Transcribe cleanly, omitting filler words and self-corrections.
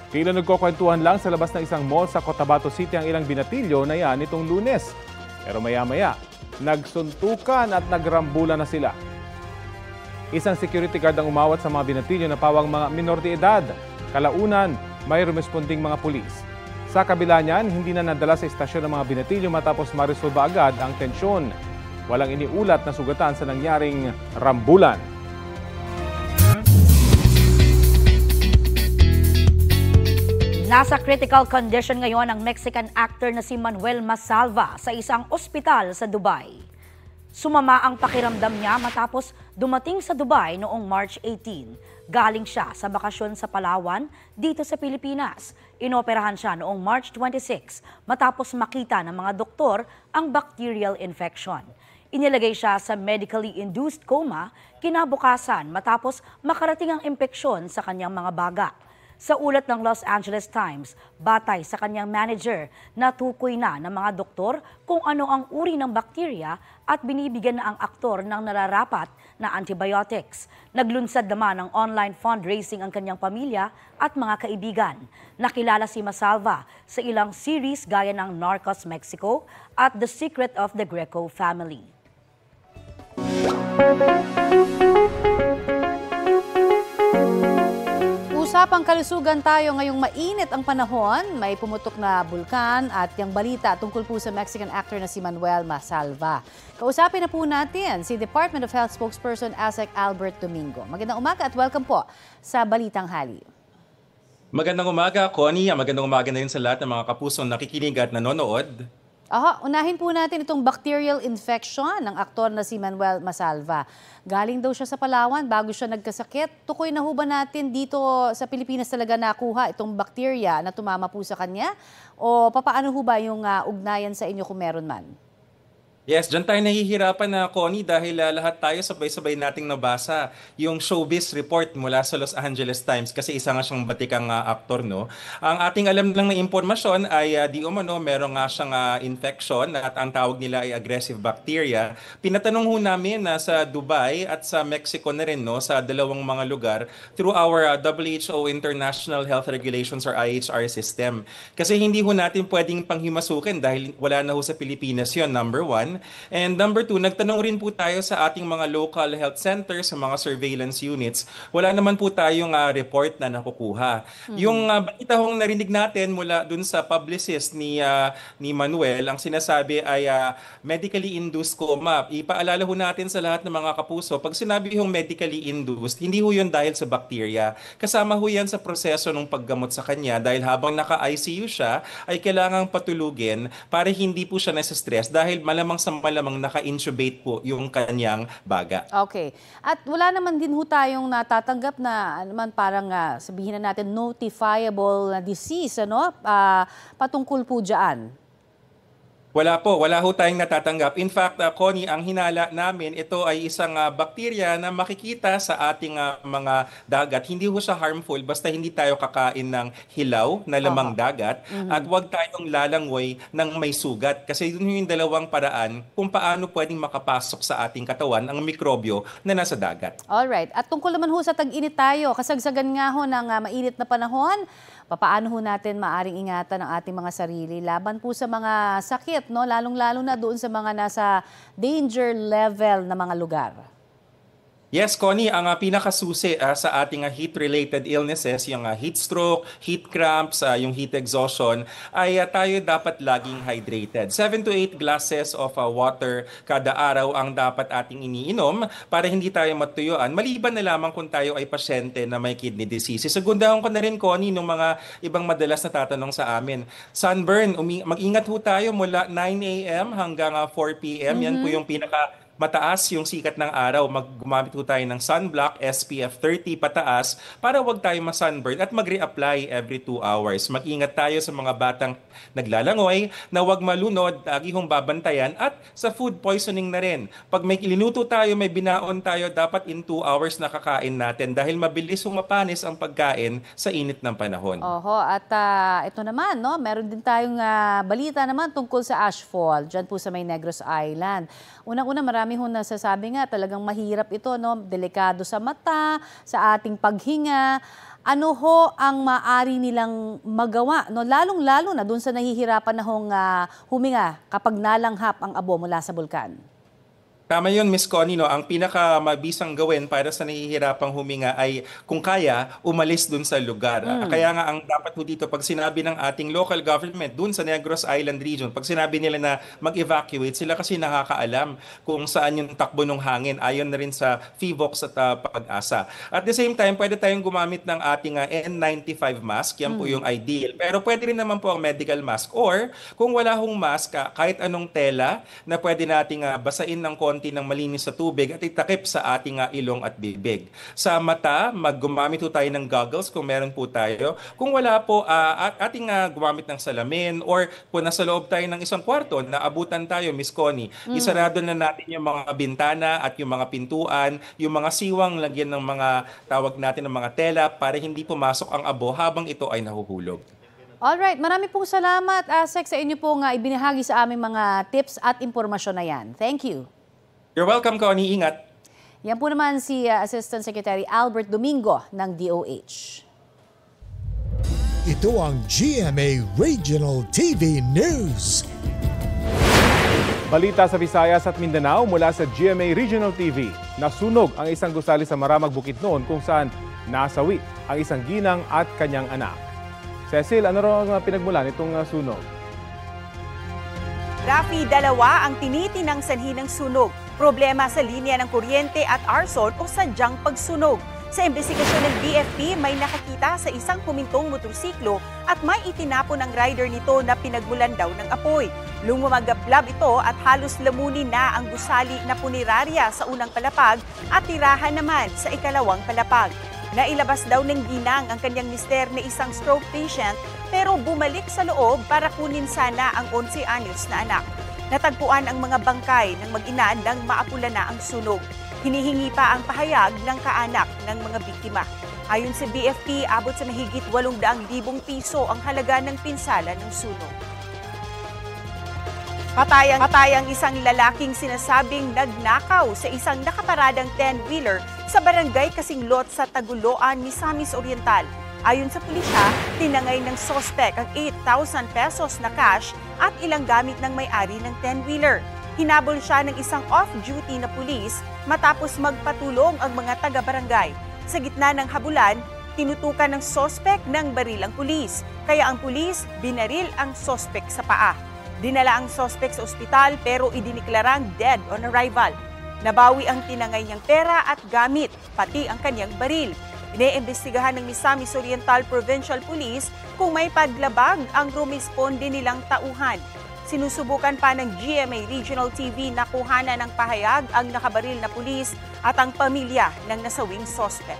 Tila nagkukwentuhan lang sa labas ng isang mall sa Cotabato City ang ilang binatilyo na yan itong Lunes. Pero maya-maya, nagsuntukan at nagrambulan na sila. Isang security guard ang umawat sa mga binatilyo na pawang mga minor de edad. Kalaunan, may rumesponding mga pulis. Sa kabila niyan, hindi na nadala sa istasyon ng mga binatilyo matapos marisolba agad ang tensyon. Walang iniulat na sugatan sa nangyaring rambulan. Nasa critical condition ngayon ang Mexican actor na si Manuel Masalva sa isang ospital sa Dubai. Sumama ang pakiramdam niya matapos dumating sa Dubai noong March 18. Galing siya sa bakasyon sa Palawan dito sa Pilipinas. Inoperahan siya noong March 26 matapos makita ng mga doktor ang bacterial infection. Inilagay siya sa medically induced coma kinabukasan matapos makarating ang impeksyon sa kanyang mga baga. Sa ulat ng Los Angeles Times, batay sa kanyang manager, natukoy na ng mga doktor kung ano ang uri ng bakterya at binibigyan na ang aktor ng nararapat na antibiotics. Naglunsad naman ng online fundraising ang kanyang pamilya at mga kaibigan. Nakilala si Masalva sa ilang series gaya ng Narcos Mexico at The Secret of the Greco Family. Usapang kalusugan tayo ngayong mainit ang panahon, may pumutok na bulkan at yung balita tungkol po sa Mexican actor na si Manuel Masalva. Kausapin na po natin si Department of Health spokesperson ASEC Albert Domingo. Magandang umaga at welcome po sa Balitang Hali. Magandang umaga, Connie. Magandang umaga na rin sa lahat ng mga kapusong nakikinig at nanonood. Unahin po natin itong bacterial infection ng aktor na si Manuel Masalva. Galing daw siya sa Palawan bago siya nagkasakit. Tukoy na ho ba natin dito sa Pilipinas talaga nakuha itong bacteria na tumama po sa kanya? O papaano ho ba yung ugnayan sa inyo kung meron man? Yes, dyan tayo nahihirapan na, Connie, dahil lahat tayo sabay-sabay nating nabasa yung showbiz report mula sa Los Angeles Times kasi isa nga siyang batikang aktor, no? Ang ating alam lang na impormasyon ay di umano merong nga siyang infection at ang tawag nila ay aggressive bacteria. Pinatanong ho namin sa Dubai at sa Mexico na rin, no, sa dalawang mga lugar through our WHO International Health Regulations or IHR system. Kasi hindi ho natin pwedeng panghimasukin dahil wala na ho sa Pilipinas yun, number one. And number two, nagtanong rin po tayo sa ating mga local health centers, sa mga surveillance units. Wala naman po tayong report na nakukuha. Yung balita hong narinig natin mula dun sa publicist ni Manuel, ang sinasabi ay medically induced coma. Ipaalala ho natin sa lahat ng mga kapuso, pag sinabi hong medically induced, hindi ho yun dahil sa bacteria. Kasama ho yan sa proseso ng paggamot sa kanya dahil habang naka-ICU siya, ay kailangang patulugin para hindi po siya nasa-stress dahil malamang naka-intubate po yung kanyang baga. Okay. At wala naman din ho tayong natatanggap na naman parang sabihin na natin notifiable disease, ano? Patungkol po dyan. Wala ho tayong natatanggap. In fact, Connie, ang hinala namin, ito ay isang bakterya na makikita sa ating mga dagat. Hindi ho siya harmful basta hindi tayo kakain ng hilaw na lamang dagat at huwag tayong lalangoy ng may sugat. Kasi yun yung dalawang paraan kung paano pwedeng makapasok sa ating katawan ang mikrobyo na nasa dagat. Alright. At tungkol naman ho sa tag-init tayo, kasagsagan nga ho ng mainit na panahon, papaano ho natin maaring ingatan ang ating mga sarili laban po sa mga sakit, no? Lalong-lalo na doon sa mga nasa danger level na mga lugar? Yes, Connie, ang pinakasusi sa ating heat-related illnesses, yung heat stroke, heat cramps, yung heat exhaustion, ay tayo dapat laging hydrated. 7 to 8 glasses of water kada araw ang dapat ating iniinom para hindi tayo matuyuan, maliban na lamang kung tayo ay pasyente na may kidney disease. Segundahon ko na rin, Connie, ng mga ibang madalas na tatanong sa amin. Sunburn, mag-ingat ho tayo mula 9 a.m. hanggang 4 p.m. Yan po yung mataas yung sikat ng araw, gumamit po tayo ng sunblock, SPF 30 pataas para wag tayo ma-sunburn at mag-reapply every 2 hours. Mag-ingat tayo sa mga batang naglalangoy na wag malunod, lagi hong babantayan at sa food poisoning na rin. Pag may linuto tayo, may binaon tayo, dapat in 2 hours nakakain natin dahil mabilis hong mapanis ang pagkain sa init ng panahon. Oho, at ito naman, no, meron din tayong balita naman tungkol sa ashfall dyan po sa may Negros Island. Unang-una, marami hong nasasabi nga talagang mahirap ito, no? Delikado sa mata, sa ating paghinga. ano ho ang maaari nilang magawa, no? Lalong-lalo na doon sa nahihirapan na hong huminga kapag nalanghap ang abo mula sa bulkan. Tama yun, Miss Connie, no? Ang pinakamabisang gawin para sa nahihirapang huminga ay, kung kaya, umalis dun sa lugar. Kaya nga ang dapat po dito, pag sinabi ng ating local government dun sa Negros Island region, pag sinabi nila na mag-evacuate, sila kasi nakakaalam kung saan yung takbo ng hangin. Ayon na rin sa FIVOX at Pag-asa. At the same time, pwede tayong gumamit ng ating N95 mask. Yan po yung ideal. Pero pwede rin naman po ang medical mask. Or, kung wala hong mask, kahit anong tela na pwede nating basain ng konti ng malinis sa tubig at itakip sa ating ilong at bibig. Sa mata, gumamit po tayo ng goggles kung meron po tayo. Kung wala po, ating gumamit ng salamin or kung nasa loob tayo ng isang kwarto, naabutan tayo, Miss Connie, isarado na natin yung mga bintana at yung mga pintuan, yung mga siwang, lagyan ng mga tawag natin ng mga tela para hindi pumasok ang abo habang ito ay nahuhulog. Alright, marami pong salamat, Sec, sa inyo pong ibinahagi sa aming mga tips at impormasyon na yan. Thank you. You're welcome, Connie. Ingat. Yan po naman si Assistant Secretary Albert Domingo ng DOH. Ito ang GMA Regional TV News. Balita sa Visayas at Mindanao mula sa GMA Regional TV. Nasunog ang isang gusali sa Maramag, Bukidnon kung saan nasawi ang isang ginang at kanyang anak. Cecil, ano raw ang pinagmulan itong sunog? Rafi, dalawa ang tinitinang sanhi ng sunog. Problema sa linya ng kuryente at arson o sadyang pagsunog. Sa imbestigasyon ng BFP, may nakakita sa isang humintong motorsiklo at may itinapon ang rider nito na pinagmulan daw ng apoy. Lumumagablab ito at halos lamunin na ang gusali na punerarya sa unang palapag at tirahan naman sa ikalawang palapag. Nailabas daw ng ginang ang kanyang mister na isang stroke patient pero bumalik sa loob para kunin sana ang 11 anyos na anak. Natagpuan ang mga bangkay ng mag-ina nang maapula na ang sunog. Hinihingi pa ang pahayag ng kaanak ng mga biktima. Ayon sa BFP, abot sa mahigit 800,000 piso ang halaga ng pinsala ng sunog. Patayang isang lalaking sinasabing nagnakaw sa isang nakaparadang 10-wheeler sa barangay Kasinglot sa Taguloan, Misamis Oriental. Ayon sa pulisya, tinangay ng sospek ang 8,000 pesos na cash at ilang gamit ng may-ari ng 10-wheeler. Hinabol siya ng isang off-duty na pulis matapos magpatulong ang mga taga-barangay. Sa gitna ng habulan, tinutukan ng sospek ng baril ang pulis. Kaya ang pulis binaril ang sospek sa paa. Dinala ang sospek sa ospital pero idiniklarang dead on arrival. Nabawi ang tinangay niyang pera at gamit, pati ang kanyang baril. Ine-imbestigahan ng Misamis Oriental Provincial Police kung may paglabag ang rumisponde nilang tauhan. Sinusubukan pa ng GMA Regional TV na kuhanan ng pahayag ang nakabaril na pulis at ang pamilya ng nasawing sospek.